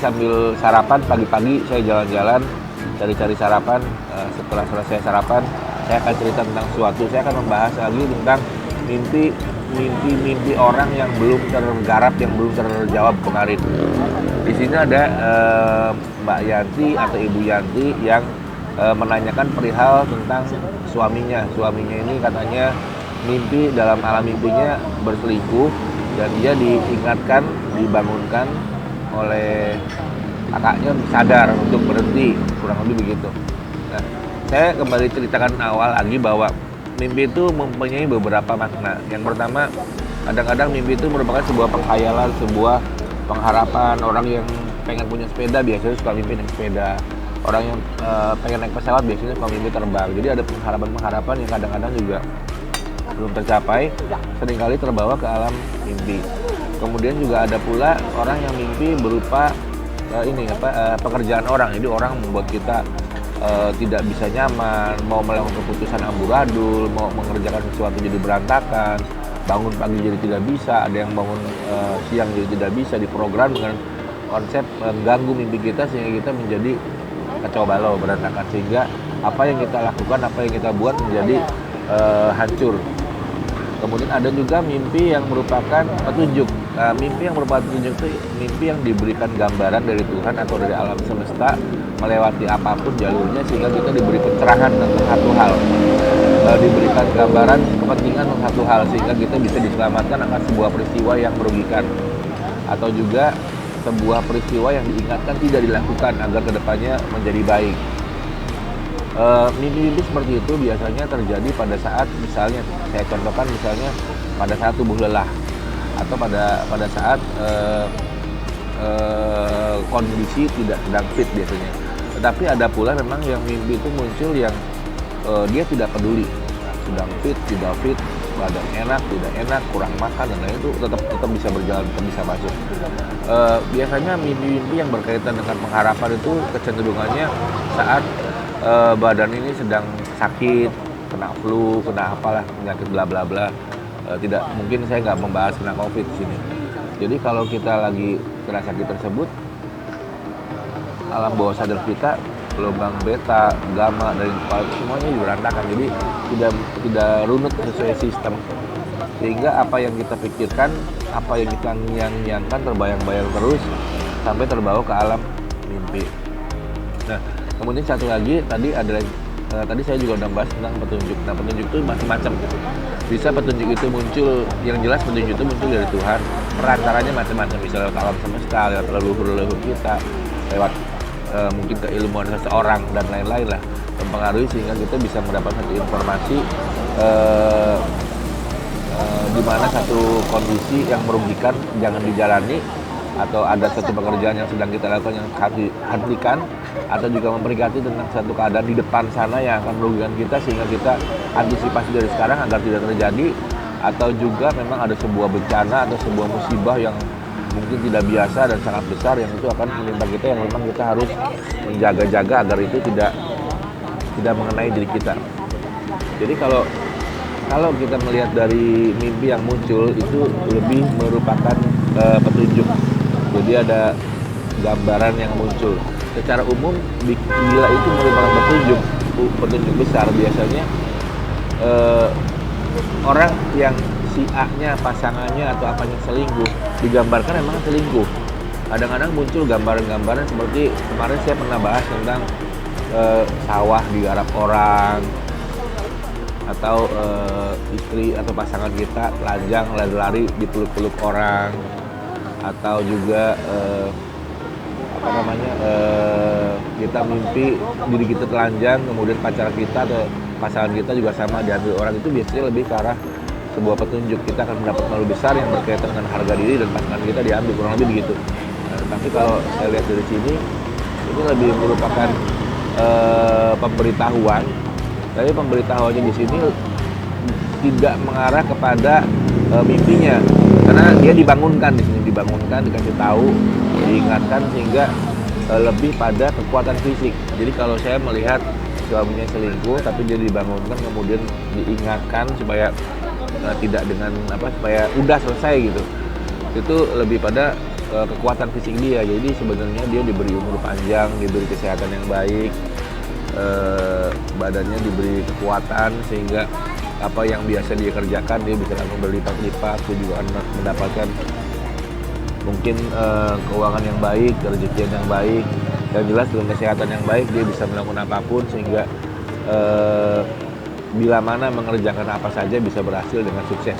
sambil sarapan pagi-pagi saya jalan-jalan cari-cari sarapan. Setelah selesai sarapan saya akan cerita tentang sesuatu. Saya akan membahas lagi tentang mimpi orang yang belum tergarap, yang belum terjawab kemarin. Di sini ada Mbak Yanti atau Ibu Yanti yang menanyakan perihal tentang suaminya. Suaminya ini katanya mimpi, dalam alam mimpinya berselingkuh, dan dia diingatkan, dibangunkan oleh kakaknya sadar untuk berhenti, kurang lebih begitu. Nah, saya kembali ceritakan awal lagi bahwa mimpi itu mempunyai beberapa makna. Yang pertama, kadang-kadang mimpi itu merupakan sebuah pengkhayalan, sebuah pengharapan. Orang yang pengen punya sepeda biasanya suka mimpi naik sepeda. Orang yang pengen naik pesawat biasanya suka mimpi terbang. Jadi ada pengharapan-pengharapan yang kadang-kadang juga belum tercapai, seringkali terbawa ke alam mimpi. Kemudian juga ada pula orang yang mimpi berupa pekerjaan orang. Jadi orang membuat kita tidak bisa nyaman, mau melakukan keputusan amburadul, mau mengerjakan sesuatu jadi berantakan, bangun pagi jadi tidak bisa, ada yang bangun siang jadi tidak bisa, diprogram dengan konsep mengganggu mimpi kita sehingga kita menjadi kacau balau, berantakan, sehingga apa yang kita lakukan, apa yang kita buat menjadi hancur. Kemudian ada juga mimpi yang merupakan petunjuk. Mimpi yang merupakan petunjuk itu mimpi yang diberikan gambaran dari Tuhan atau dari alam semesta melewati apapun jalurnya, sehingga kita diberi pencerahan tentang satu hal, diberikan gambaran kepentingan tentang satu hal, sehingga kita bisa diselamatkan akan sebuah peristiwa yang merugikan, atau juga sebuah peristiwa yang diingatkan tidak dilakukan agar kedepannya menjadi baik. Mimpi-mimpi seperti itu biasanya terjadi pada saat, misalnya saya contohkan, misalnya pada saat tubuh lelah, atau pada saat kondisi tidak sedang fit biasanya. Tetapi ada pula memang yang mimpi itu muncul yang dia tidak peduli sedang fit, tidak fit, badan enak, tidak enak, kurang makan, dan lain-lain, itu tetap bisa berjalan, tetap bisa masuk. Biasanya mimpi-mimpi yang berkaitan dengan pengharapan itu kecenderungannya saat badan ini sedang sakit, kena flu, kena apalah, penyakit bla bla bla. Tidak, mungkin saya nggak membahas tentang COVID di sini. Jadi kalau kita lagi kena sakit tersebut, alam bawah sadar kita, gelombang beta, gamma, dan semuanya berantakan. Jadi tidak runut sesuai sistem, sehingga apa yang kita pikirkan, apa yang kita nyangkan terbayang-bayang terus sampai terbawa ke alam mimpi. Nah, kemudian satu lagi tadi saya juga udah bahas tentang petunjuk. Nah, petunjuk itu macam-macam. Bisa petunjuk itu muncul, yang jelas petunjuk itu muncul dari Tuhan. Perantaranya macam-macam, bisa lewat alam semesta, lewat leluhur-leluhur kita, lewat mungkin keilmuan seseorang dan lain-lain lah, mempengaruhi sehingga kita bisa mendapatkan satu informasi di mana satu kondisi yang merugikan jangan dijalani, atau ada satu pekerjaan yang sedang kita lakukan yang harus dihentikan, atau juga memperingati tentang satu keadaan di depan sana yang akan merugikan kita, sehingga kita antisipasi dari sekarang agar tidak terjadi. Atau juga memang ada sebuah bencana atau sebuah musibah yang mungkin tidak biasa dan sangat besar yang itu akan menimpa kita, yang memang kita harus menjaga-jaga agar itu tidak mengenai diri kita. Jadi kalau kita melihat dari mimpi yang muncul itu lebih merupakan petunjuk. Jadi ada gambaran yang muncul. Secara umum bila itu merupakan petunjuk besar, biasanya orang yang si A-nya, pasangannya atau apanya selingkuh, digambarkan memang selingkuh. Kadang-kadang muncul gambaran-gambaran seperti kemarin saya pernah bahas tentang sawah digarap orang, atau istri atau pasangan kita telanjang lari-lari dipeluk-peluk orang, atau juga kita mimpi diri kita telanjang, kemudian pacar kita atau pasangan kita juga sama diambil orang. Itu biasanya lebih ke arah sebuah petunjuk, kita akan mendapat malu besar yang berkaitan dengan harga diri dan pasangan kita diambil, kurang lebih begitu. Nah, tapi kalau saya lihat dari sini, ini lebih merupakan pemberitahuan. Tapi pemberitahuannya di sini tidak mengarah kepada mimpinya, karena dia dibangunkan di sini, dikasih tahu, diingatkan, sehingga lebih pada kekuatan fisik. Jadi kalau saya melihat suaminya selingkuh, tapi dia dibangunkan, kemudian diingatkan supaya tidak dengan supaya udah selesai gitu. Itu lebih pada kekuatan fisik dia. Jadi sebenarnya dia diberi umur panjang, diberi kesehatan yang baik, badannya diberi kekuatan sehingga apa yang biasa dia kerjakan dia bisa langsung berlipat-lipat. Dia juga akan mendapatkan mungkin keuangan yang baik, rezeki yang baik, dan jelas dengan kesehatan yang baik dia bisa melakukan apapun sehingga bila mana mengerjakan apa saja bisa berhasil dengan sukses.